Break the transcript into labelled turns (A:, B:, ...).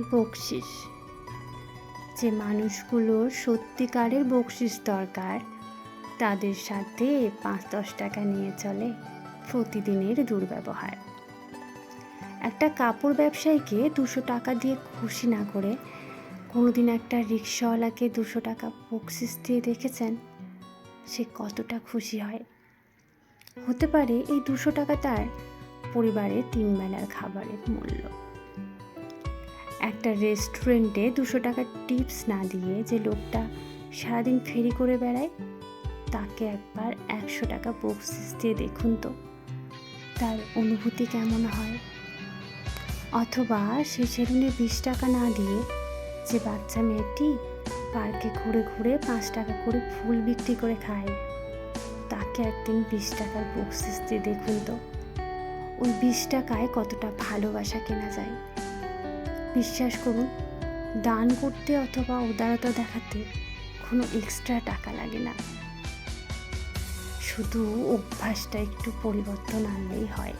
A: বকশিস। যে মানুষগুলোর সত্যিকারের বকশিস দরকার তাদের সাথে ৫-১০ টাকা নিয়ে চলে প্রতিদিনের দুর্ব্যবহার। একটা কাপড় ব্যবসায়ীকে ২০০ টাকা দিয়ে খুশি না করে কোনোদিন একটা রিক্সাওয়ালাকে ২০০ টাকা বকশিস দিয়ে দেখেছেন? সে কতটা খুশি হয়। হতে পারে এই ২০০ টাকা তার পরিবারের ৩ বেলার খাবারের মূল্য। একটা রেস্টুরেন্টে ২০০ টাকার টিপস না দিয়ে যে লোকটা সারাদিন ফেরি করে বেড়ায়, তাকে একবার ১০০ টাকা বকশিস দিয়ে দেখুন তো তার অনুভূতি কেমন হয়। অথবা সেই সেলুনে ২০ টাকা না দিয়ে যে বাচ্চা মেয়েটি পার্কে ঘুরে ঘুরে ৫ টাকা করে ফুল বিক্রি করে খায়, তাকে একদিন ২০ টাকার বকশিস দিয়ে দেখুন তো ওই ২০ টাকায় কতটা ভালোবাসা কেনা যায়। বিশ্বাস করুন, দান করতে অথবা উদারতা দেখাতে কোনো এক্সট্রা টাকা লাগে না, শুধু অভ্যাসটা একটু পরিবর্তন আনলেই হয়।